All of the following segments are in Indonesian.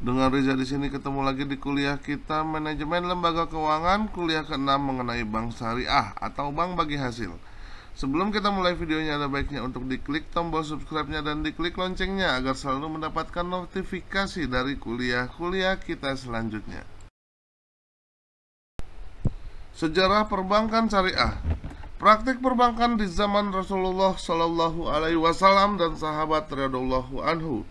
Dengan Riza di sini ketemu lagi di kuliah kita Manajemen Lembaga Keuangan, kuliah ke-6 mengenai bank syariah atau bank bagi hasil. Sebelum kita mulai videonya, ada baiknya untuk diklik tombol subscribe-nya dan diklik loncengnya agar selalu mendapatkan notifikasi dari kuliah-kuliah kita selanjutnya. Sejarah perbankan syariah. Praktik perbankan di zaman Rasulullah Shallallahu Alaihi Wasallam dan sahabat radhiyallahu anhu.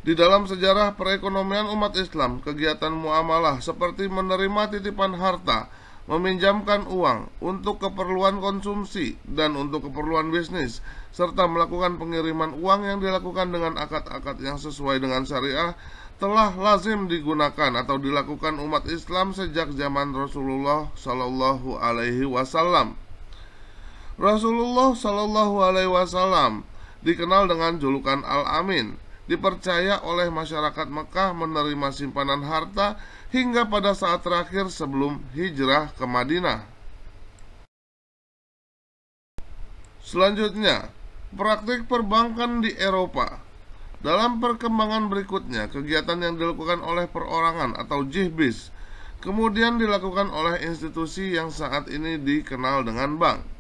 Di dalam sejarah perekonomian umat Islam, kegiatan muamalah seperti menerima titipan harta, meminjamkan uang untuk keperluan konsumsi dan untuk keperluan bisnis, serta melakukan pengiriman uang yang dilakukan dengan akad-akad yang sesuai dengan syariah telah lazim digunakan atau dilakukan umat Islam sejak zaman Rasulullah Shallallahu Alaihi Wasallam. Rasulullah Shallallahu Alaihi Wasallam dikenal dengan julukan Al-Amin. Dipercaya oleh masyarakat Mekah menerima simpanan harta hingga pada saat terakhir sebelum hijrah ke Madinah. Selanjutnya, praktik perbankan di Eropa. Dalam perkembangan berikutnya, kegiatan yang dilakukan oleh perorangan atau jihbis kemudian dilakukan oleh institusi yang saat ini dikenal dengan bank.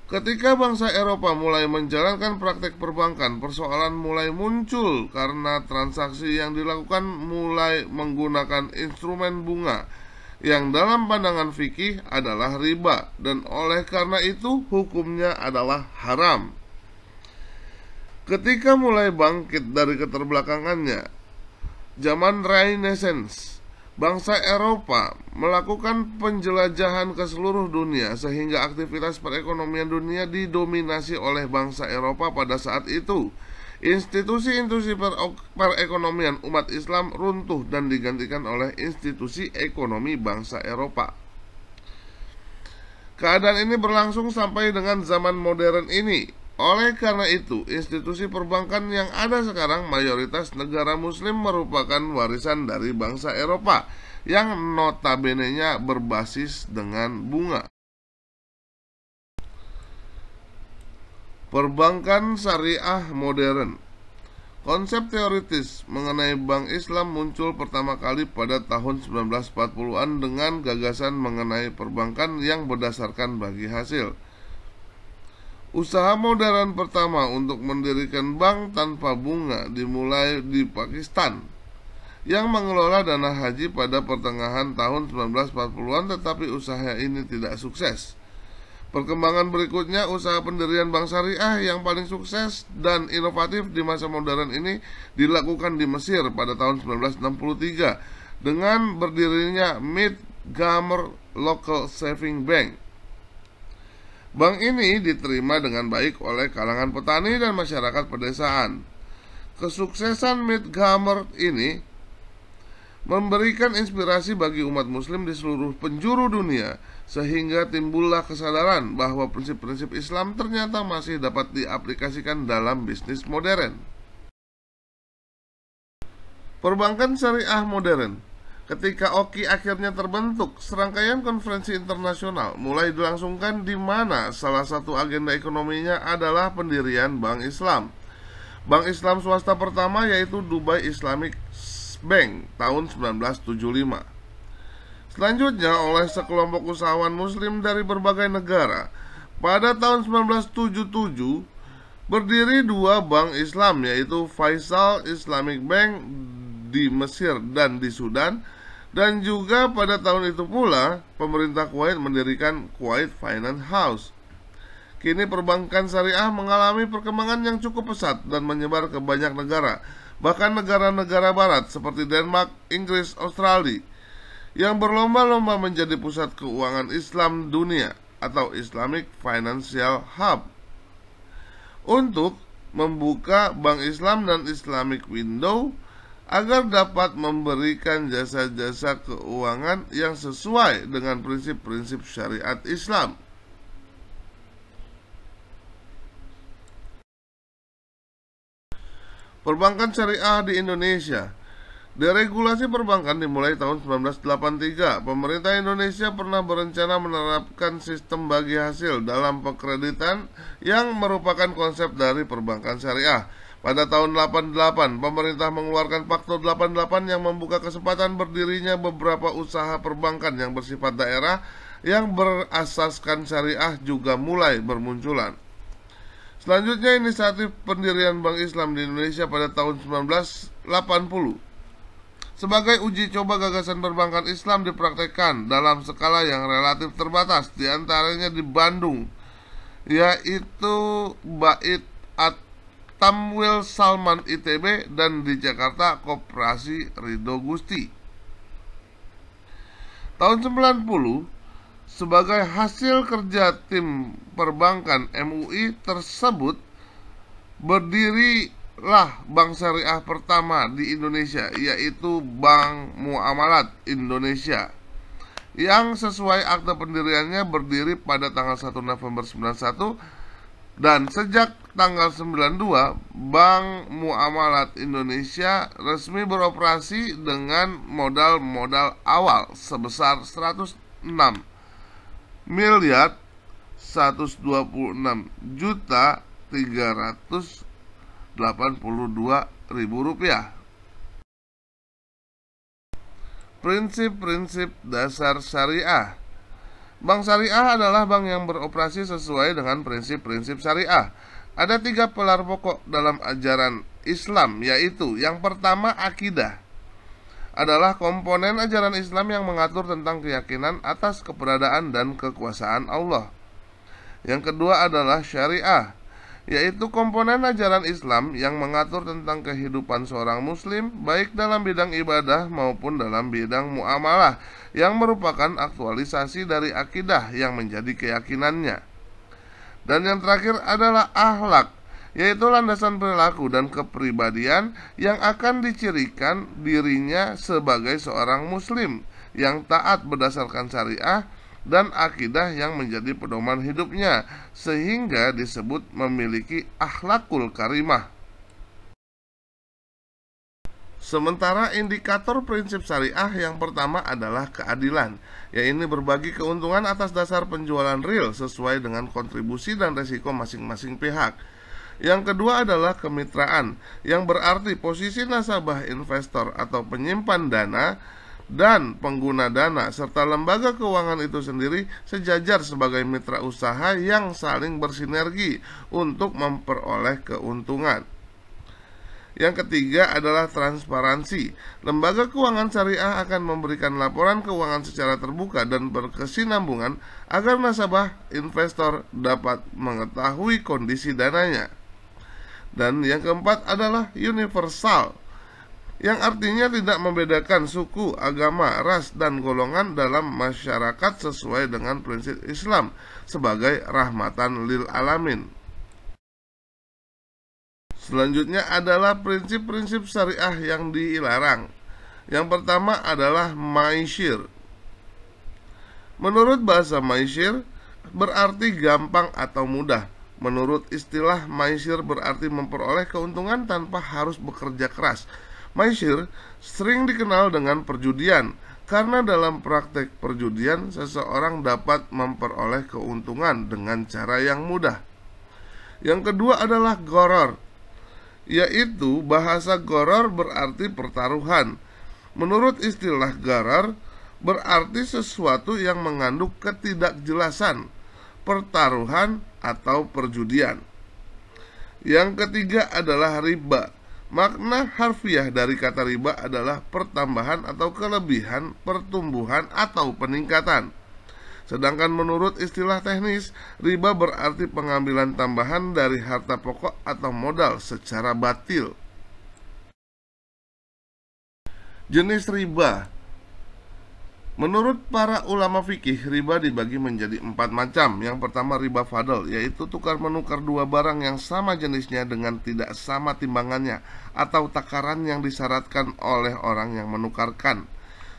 Ketika bangsa Eropa mulai menjalankan praktek perbankan, persoalan mulai muncul karena transaksi yang dilakukan mulai menggunakan instrumen bunga yang dalam pandangan fikih adalah riba, dan oleh karena itu hukumnya adalah haram. Ketika mulai bangkit dari keterbelakangannya, zaman Renaissance, bangsa Eropa melakukan penjelajahan ke seluruh dunia sehingga aktivitas perekonomian dunia didominasi oleh bangsa Eropa pada saat itu. Institusi-institusi perekonomian umat Islam runtuh dan digantikan oleh institusi ekonomi bangsa Eropa. Keadaan ini berlangsung sampai dengan zaman modern ini. Oleh karena itu, institusi perbankan yang ada sekarang mayoritas negara muslim merupakan warisan dari bangsa Eropa yang notabene-nya berbasis dengan bunga. Perbankan syariah modern. Konsep teoritis mengenai bank Islam muncul pertama kali pada tahun 1940-an dengan gagasan mengenai perbankan yang berdasarkan bagi hasil. Usaha modern pertama untuk mendirikan bank tanpa bunga dimulai di Pakistan yang mengelola dana haji pada pertengahan tahun 1940-an, tetapi usaha ini tidak sukses. Perkembangan berikutnya, usaha pendirian bank syariah yang paling sukses dan inovatif di masa modern ini dilakukan di Mesir pada tahun 1963 dengan berdirinya Mead Gamer Local Saving Bank. Bank ini diterima dengan baik oleh kalangan petani dan masyarakat pedesaan. Kesuksesan Mead Gamer ini memberikan inspirasi bagi umat muslim di seluruh penjuru dunia, sehingga timbullah kesadaran bahwa prinsip-prinsip Islam ternyata masih dapat diaplikasikan dalam bisnis modern. Perbankan syariah modern. Ketika OKI akhirnya terbentuk, serangkaian konferensi internasional mulai dilangsungkan di mana salah satu agenda ekonominya adalah pendirian Bank Islam. Bank Islam swasta pertama yaitu Dubai Islamic Bank tahun 1975. Selanjutnya oleh sekelompok usahawan muslim dari berbagai negara. Pada tahun 1977 berdiri dua bank Islam yaitu Faisal Islamic Bank di Mesir dan di Sudan. Dan juga pada tahun itu pula pemerintah Kuwait mendirikan Kuwait Finance House. Kini perbankan syariah mengalami perkembangan yang cukup pesat dan menyebar ke banyak negara, bahkan negara-negara barat seperti Denmark, Inggris, Australia, yang berlomba-lomba menjadi pusat keuangan Islam dunia atau Islamic Financial Hub. Untuk membuka Bank Islam dan Islamic Window agar dapat memberikan jasa-jasa keuangan yang sesuai dengan prinsip-prinsip syariat Islam. Perbankan syariah di Indonesia. Deregulasi perbankan dimulai tahun 1983. Pemerintah Indonesia pernah berencana menerapkan sistem bagi hasil dalam pekreditan yang merupakan konsep dari perbankan syariah. Pada tahun 88, pemerintah mengeluarkan Faktor 88 yang membuka kesempatan berdirinya beberapa usaha perbankan yang bersifat daerah yang berasaskan syariah juga mulai bermunculan. Selanjutnya, inisiatif pendirian Bank Islam di Indonesia pada tahun 1980. Sebagai uji coba gagasan perbankan Islam dipraktekkan dalam skala yang relatif terbatas, diantaranya di Bandung, yaitu Bait At-Tamwil Salman ITB, dan di Jakarta Koperasi Ridho Gusti. Tahun 90, sebagai hasil kerja tim perbankan MUI tersebut, berdirilah bank syariah pertama di Indonesia, yaitu Bank Muamalat Indonesia, yang sesuai akte pendiriannya berdiri pada tanggal 1 November 91, dan sejak tanggal 92 Bank Muamalat Indonesia resmi beroperasi dengan modal awal sebesar 106 miliar 126 juta 382 ribu rupiah. Prinsip-prinsip dasar syariah. Bank syariah adalah bank yang beroperasi sesuai dengan prinsip-prinsip syariah. Ada 3 pilar pokok dalam ajaran Islam, yaitu yang pertama, akidah. Adalah komponen ajaran Islam yang mengatur tentang keyakinan atas keberadaan dan kekuasaan Allah. Yang kedua adalah syariah, yaitu komponen ajaran Islam yang mengatur tentang kehidupan seorang muslim, baik dalam bidang ibadah maupun dalam bidang muamalah, yang merupakan aktualisasi dari akidah yang menjadi keyakinannya. Dan yang terakhir adalah akhlak, yaitu landasan perilaku dan kepribadian yang akan dicirikan dirinya sebagai seorang muslim yang taat berdasarkan syariah dan akidah yang menjadi pedoman hidupnya, sehingga disebut memiliki akhlakul karimah. Sementara indikator prinsip syariah yang pertama adalah keadilan, yaitu berbagi keuntungan atas dasar penjualan real sesuai dengan kontribusi dan resiko masing-masing pihak. Yang kedua adalah kemitraan, yang berarti posisi nasabah, investor atau penyimpan dana, dan pengguna dana serta lembaga keuangan itu sendiri sejajar sebagai mitra usaha yang saling bersinergi untuk memperoleh keuntungan. Yang ketiga adalah transparansi. Lembaga keuangan syariah akan memberikan laporan keuangan secara terbuka dan berkesinambungan agar nasabah investor dapat mengetahui kondisi dananya. Dan yang keempat adalah universal, yang artinya tidak membedakan suku, agama, ras, dan golongan dalam masyarakat sesuai dengan prinsip Islam sebagai rahmatan lil alamin. Selanjutnya adalah prinsip-prinsip syariah yang dilarang. Yang pertama adalah maisir. Menurut bahasa maisir, berarti gampang atau mudah. Menurut istilah, maisir berarti memperoleh keuntungan tanpa harus bekerja keras. Maisir sering dikenal dengan perjudian, karena dalam praktek perjudian seseorang dapat memperoleh keuntungan dengan cara yang mudah. Yang kedua adalah goror, yaitu bahasa goror berarti pertaruhan. Menurut istilah goror, berarti sesuatu yang mengandung ketidakjelasan, pertaruhan, atau perjudian. Yang ketiga adalah riba. Makna harfiah dari kata riba adalah pertambahan atau kelebihan, pertumbuhan, atau peningkatan. Sedangkan menurut istilah teknis, riba berarti pengambilan tambahan dari harta pokok atau modal secara batil. Jenis riba. Menurut para ulama fikih, riba dibagi menjadi 4 macam. Yang pertama, riba fadl, yaitu tukar menukar dua barang yang sama jenisnya dengan tidak sama timbangannya atau takaran yang disyaratkan oleh orang yang menukarkan.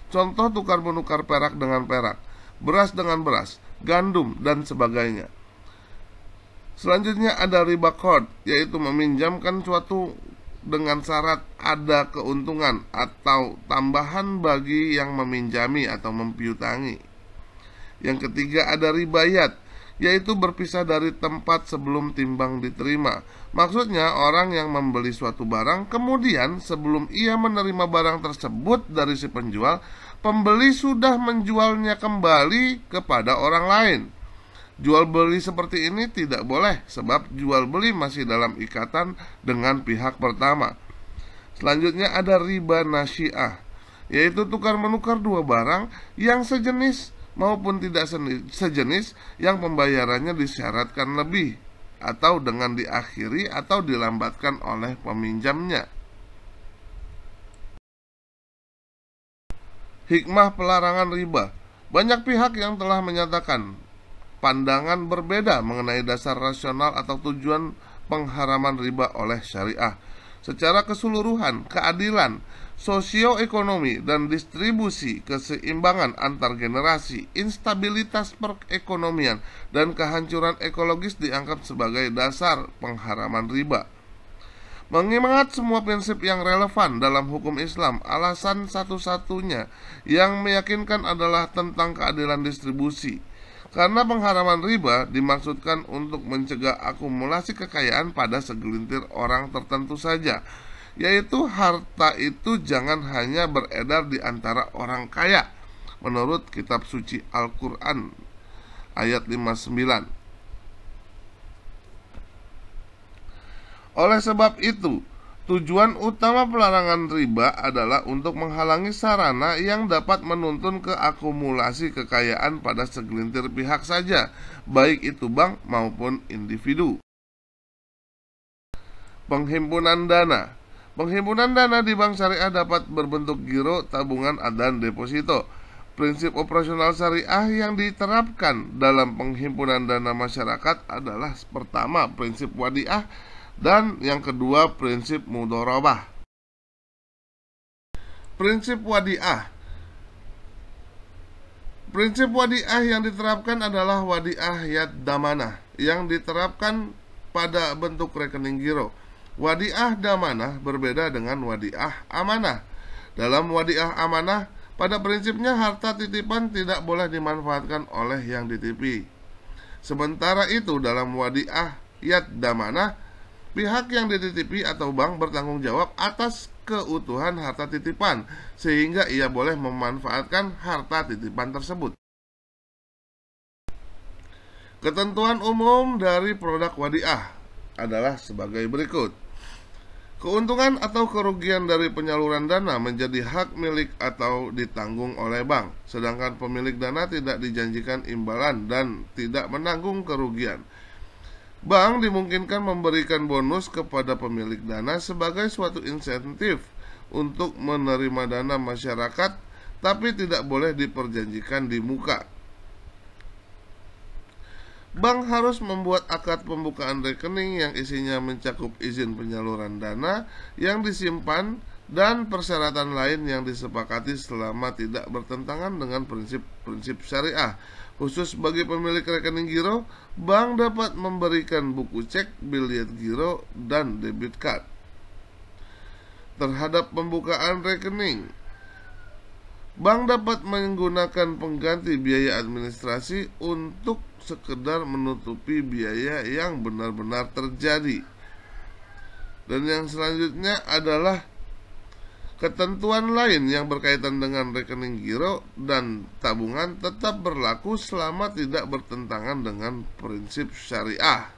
Contoh, tukar menukar perak dengan perak, beras dengan beras, gandum, dan sebagainya. Selanjutnya ada riba qard, yaitu meminjamkan suatu dengan syarat ada keuntungan atau tambahan bagi yang meminjami atau mempiutangi. Yang ketiga ada ribayat, yaitu berpisah dari tempat sebelum timbang diterima. Maksudnya, orang yang membeli suatu barang, kemudian sebelum ia menerima barang tersebut dari si penjual, pembeli sudah menjualnya kembali kepada orang lain. Jual beli seperti ini tidak boleh, sebab jual beli masih dalam ikatan dengan pihak pertama. Selanjutnya ada riba nasi'ah, yaitu tukar menukar dua barang yang sejenis maupun tidak sejenis, yang pembayarannya disyaratkan lebih atau dengan diakhiri atau dilambatkan oleh peminjamnya. Hikmah pelarangan riba. Banyak pihak yang telah menyatakan pandangan berbeda mengenai dasar rasional atau tujuan pengharaman riba oleh syariah. Secara keseluruhan, keadilan, sosioekonomi, dan distribusi keseimbangan antar generasi, instabilitas perekonomian, dan kehancuran ekologis dianggap sebagai dasar pengharaman riba. Mengingat semua prinsip yang relevan dalam hukum Islam, alasan satu-satunya yang meyakinkan adalah tentang keadilan distribusi. Karena pengharaman riba dimaksudkan untuk mencegah akumulasi kekayaan pada segelintir orang tertentu saja, yaitu harta itu jangan hanya beredar di antara orang kaya, menurut kitab suci Al-Quran ayat 59. Oleh sebab itu, tujuan utama pelarangan riba adalah untuk menghalangi sarana yang dapat menuntun ke akumulasi kekayaan pada segelintir pihak saja, baik itu bank maupun individu. Penghimpunan dana. Penghimpunan dana di bank syariah dapat berbentuk giro, tabungan, dan deposito. Prinsip operasional syariah yang diterapkan dalam penghimpunan dana masyarakat adalah pertama, prinsip wadiah, dan yang kedua, prinsip mudharabah. Prinsip wadiah. Prinsip wadiah yang diterapkan adalah wadiah yad damanah, yang diterapkan pada bentuk rekening giro. Wadiah damanah berbeda dengan wadiah amanah. Dalam wadiah amanah, pada prinsipnya harta titipan tidak boleh dimanfaatkan oleh yang dititipi. Sementara itu dalam wadiah yad damanah, pihak yang dititipi atau bank bertanggung jawab atas keutuhan harta titipan, sehingga ia boleh memanfaatkan harta titipan tersebut. Ketentuan umum dari produk wadiah adalah sebagai berikut. Keuntungan atau kerugian dari penyaluran dana menjadi hak milik atau ditanggung oleh bank, sedangkan pemilik dana tidak dijanjikan imbalan dan tidak menanggung kerugian. Bank dimungkinkan memberikan bonus kepada pemilik dana sebagai suatu insentif untuk menerima dana masyarakat, tapi tidak boleh diperjanjikan di muka. Bank harus membuat akad pembukaan rekening yang isinya mencakup izin penyaluran dana yang disimpan dan persyaratan lain yang disepakati selama tidak bertentangan dengan prinsip-prinsip syariah. Khusus bagi pemilik rekening giro, bank dapat memberikan buku cek, biliet giro, dan debit card. Terhadap pembukaan rekening, bank dapat menggunakan pengganti biaya administrasi untuk sekedar menutupi biaya yang benar-benar terjadi. Dan yang selanjutnya adalah ketentuan lain yang berkaitan dengan rekening giro dan tabungan tetap berlaku selama tidak bertentangan dengan prinsip syariah.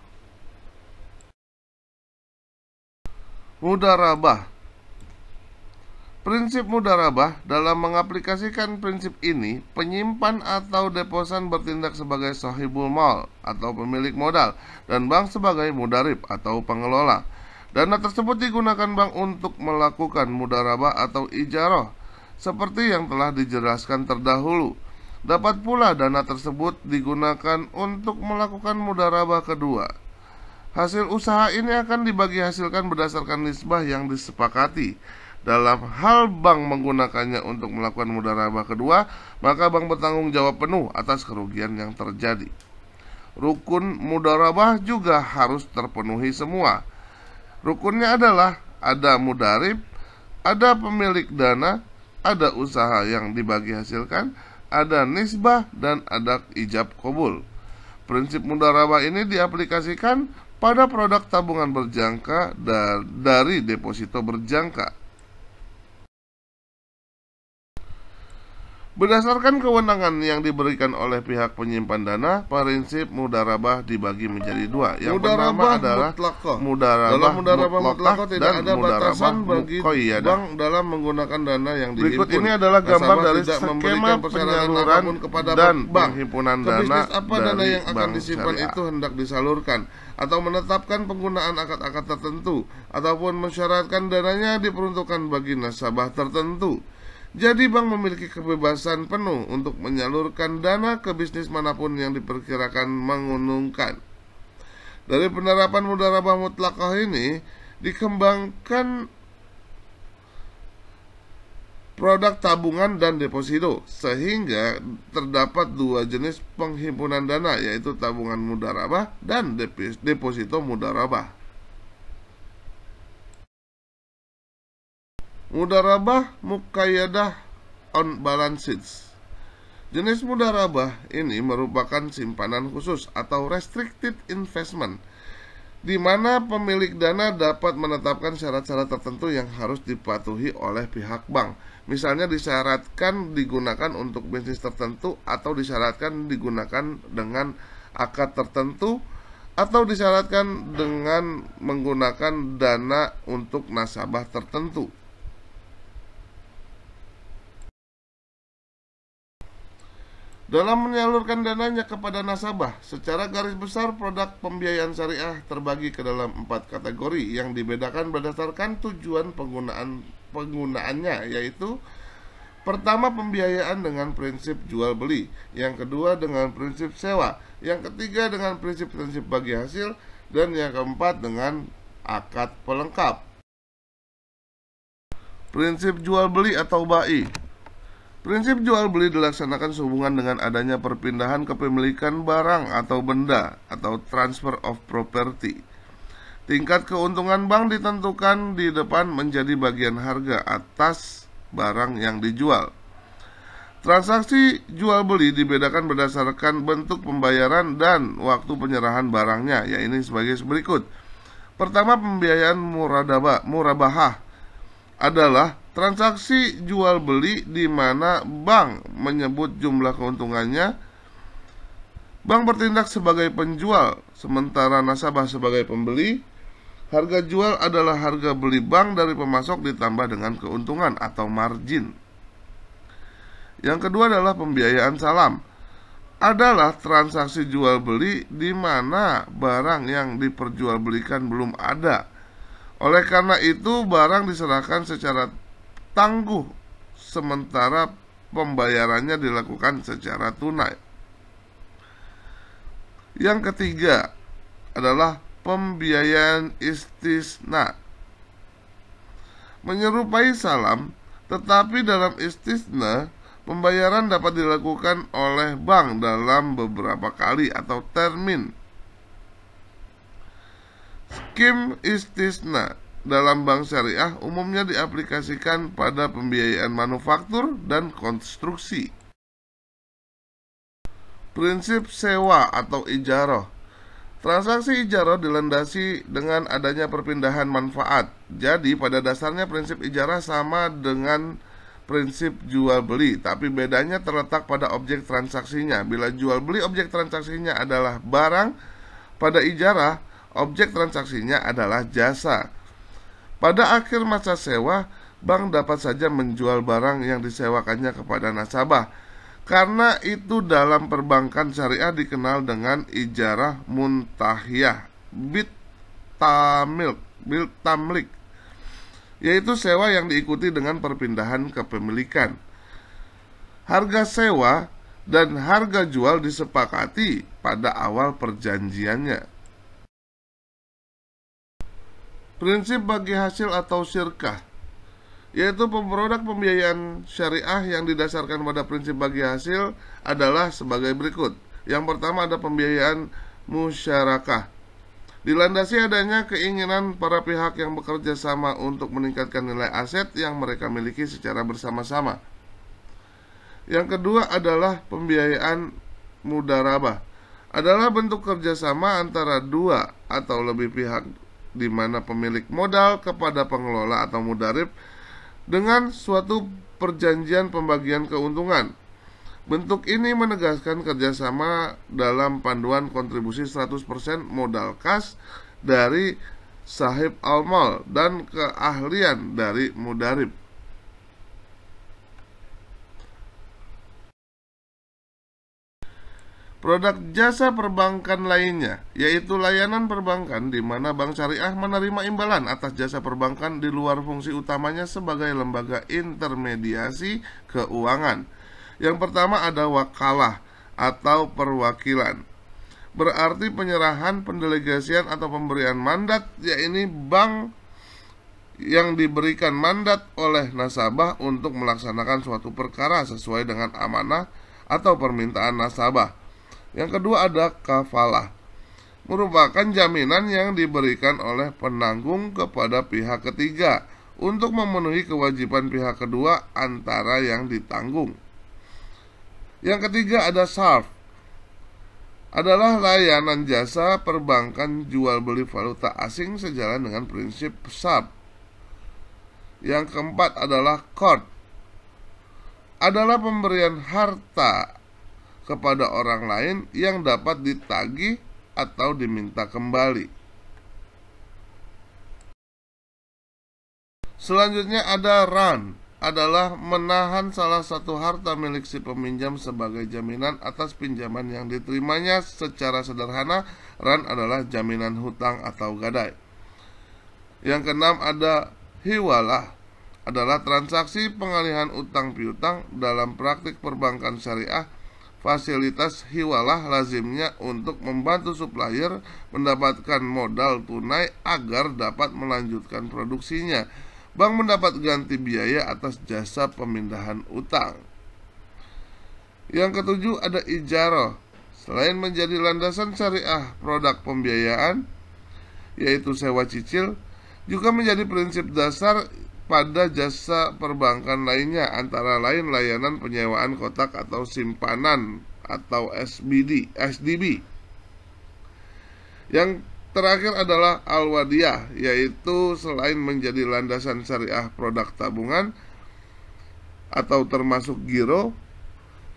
Mudharabah. Prinsip mudharabah, dalam mengaplikasikan prinsip ini, penyimpan atau deposan bertindak sebagai sahibul mal atau pemilik modal, dan bank sebagai mudharib atau pengelola. Dana tersebut digunakan bank untuk melakukan mudharabah atau ijarah, seperti yang telah dijelaskan terdahulu. Dapat pula dana tersebut digunakan untuk melakukan mudharabah kedua. Hasil usaha ini akan dibagi hasilkan berdasarkan nisbah yang disepakati. Dalam hal bank menggunakannya untuk melakukan mudharabah kedua, maka bank bertanggung jawab penuh atas kerugian yang terjadi. Rukun mudharabah juga harus terpenuhi semua. Rukunnya adalah ada mudharib, ada pemilik dana, ada usaha yang dibagi hasilkan, ada nisbah, dan ada ijab qabul. Prinsip mudharabah ini diaplikasikan pada produk tabungan berjangka dari deposito berjangka. Berdasarkan kewenangan yang diberikan oleh pihak penyimpan dana, prinsip mudharabah dibagi menjadi dua. Yang pertama adalah mudharabah mutlaqah tidak ada batasan bagi bank dalam menggunakan dana yang dihimpun. Berikut ini adalah gambar dari skema penyaluran dan penghimpunan dana dana yang akan disimpan syariah. itu hendak disalurkan atau menetapkan penggunaan akad-akad tertentu ataupun mensyaratkan dananya diperuntukkan bagi nasabah tertentu. Jadi bank memiliki kebebasan penuh untuk menyalurkan dana ke bisnis manapun yang diperkirakan menguntungkan. Dari penerapan mudharabah mutlaqah ini dikembangkan produk tabungan dan deposito, sehingga terdapat dua jenis penghimpunan dana, yaitu tabungan mudharabah dan deposito mudharabah. Mudharabah muqayyadah on balance sheet. Jenis mudharabah ini merupakan simpanan khusus atau restricted investment, di mana pemilik dana dapat menetapkan syarat-syarat tertentu yang harus dipatuhi oleh pihak bank. Misalnya disyaratkan digunakan untuk bisnis tertentu, atau disyaratkan digunakan dengan akad tertentu, atau disyaratkan dengan menggunakan dana untuk nasabah tertentu. Dalam menyalurkan dananya kepada nasabah, secara garis besar produk pembiayaan syariah terbagi ke dalam 4 kategori yang dibedakan berdasarkan tujuan penggunaannya, yaitu pertama, pembiayaan dengan prinsip jual beli, yang kedua dengan prinsip sewa, yang ketiga dengan prinsip bagi hasil, dan yang keempat dengan akad pelengkap. Prinsip jual beli atau bai. Prinsip jual beli dilaksanakan sehubungan dengan adanya perpindahan kepemilikan barang atau benda atau transfer of property. Tingkat keuntungan bank ditentukan di depan menjadi bagian harga atas barang yang dijual. Transaksi jual beli dibedakan berdasarkan bentuk pembayaran dan waktu penyerahan barangnya, yaitu sebagai berikut. Pertama, pembiayaan murabahah adalah transaksi jual beli di mana bank menyebut jumlah keuntungannya. Bank bertindak sebagai penjual, sementara nasabah sebagai pembeli. Harga jual adalah harga beli bank dari pemasok ditambah dengan keuntungan atau margin. Yang kedua adalah pembiayaan salam. Adalah transaksi jual beli di mana barang yang diperjualbelikan belum ada. Oleh karena itu, barang diserahkan secara tangguh, sementara pembayarannya dilakukan secara tunai. Yang ketiga adalah pembiayaan istisna. Menyerupai salam, tetapi dalam istisna, pembayaran dapat dilakukan oleh bank dalam beberapa kali atau termin. Skim istisna dalam bank syariah umumnya diaplikasikan pada pembiayaan manufaktur dan konstruksi. Prinsip sewa atau ijarah. Transaksi ijarah dilandasi dengan adanya perpindahan manfaat. Jadi pada dasarnya prinsip ijarah sama dengan prinsip jual beli, tapi bedanya terletak pada objek transaksinya. Bila jual beli objek transaksinya adalah barang, pada ijarah objek transaksinya adalah jasa. Pada akhir masa sewa, bank dapat saja menjual barang yang disewakannya kepada nasabah. Karena itu dalam perbankan syariah dikenal dengan ijarah muntahiyah bil tamlik, yaitu sewa yang diikuti dengan perpindahan kepemilikan. Harga sewa dan harga jual disepakati pada awal perjanjiannya. Prinsip bagi hasil atau syirkah, yaitu produk pembiayaan syariah yang didasarkan pada prinsip bagi hasil adalah sebagai berikut. Yang pertama ada pembiayaan musyarakah. Dilandasi adanya keinginan para pihak yang bekerja sama untuk meningkatkan nilai aset yang mereka miliki secara bersama-sama. Yang kedua adalah pembiayaan mudharabah. adalah bentuk kerjasama antara dua atau lebih pihak di mana pemilik modal kepada pengelola atau mudarib dengan suatu perjanjian pembagian keuntungan. Bentuk ini menegaskan kerjasama dalam panduan kontribusi 100% modal kas dari sahib al-mal dan keahlian dari mudarib. Produk jasa perbankan lainnya, yaitu layanan perbankan di mana bank syariah menerima imbalan atas jasa perbankan di luar fungsi utamanya sebagai lembaga intermediasi keuangan. Yang pertama ada wakalah atau perwakilan. Berarti penyerahan, pendelegasian atau pemberian mandat, yaitu bank yang diberikan mandat oleh nasabah untuk melaksanakan suatu perkara sesuai dengan amanah atau permintaan nasabah. Yang kedua ada kafalah, merupakan jaminan yang diberikan oleh penanggung kepada pihak ketiga untuk memenuhi kewajiban pihak kedua antara yang ditanggung. Yang ketiga ada sarf, adalah layanan jasa perbankan jual beli valuta asing sejalan dengan prinsip sarf. Yang keempat adalah qard, adalah pemberian harta kepada orang lain yang dapat ditagih atau diminta kembali. Selanjutnya ada ran, adalah menahan salah satu harta milik si peminjam sebagai jaminan atas pinjaman yang diterimanya. Secara sederhana, ran adalah jaminan hutang atau gadai. Yang keenam ada hiwalah, adalah transaksi pengalihan utang piutang. Dalam praktik perbankan syariah, fasilitas hiwalah lazimnya untuk membantu supplier mendapatkan modal tunai agar dapat melanjutkan produksinya. Bank mendapat ganti biaya atas jasa pemindahan utang. Yang ketujuh ada ijarah. Selain menjadi landasan syariah produk pembiayaan, yaitu sewa cicil, juga menjadi prinsip dasar pada jasa perbankan lainnya, antara lain layanan penyewaan kotak atau simpanan atau SDB. Yang terakhir adalah al-wadiyah, yaitu selain menjadi landasan syariah produk tabungan atau termasuk giro,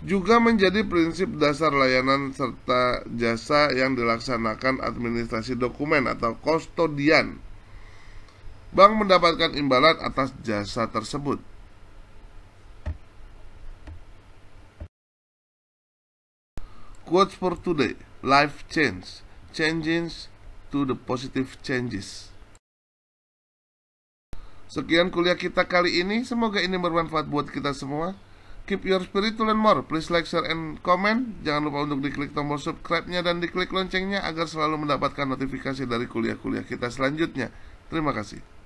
juga menjadi prinsip dasar layanan serta jasa yang dilaksanakan administrasi dokumen atau kustodian. Bank mendapatkan imbalan atas jasa tersebut. Quotes for today: life changes to the positive changes. Sekian kuliah kita kali ini. Semoga ini bermanfaat buat kita semua. Keep your spirit to learn more. Please like, share, and comment. Jangan lupa untuk diklik tombol subscribe-nya dan diklik loncengnya agar selalu mendapatkan notifikasi dari kuliah-kuliah kita selanjutnya. Terima kasih.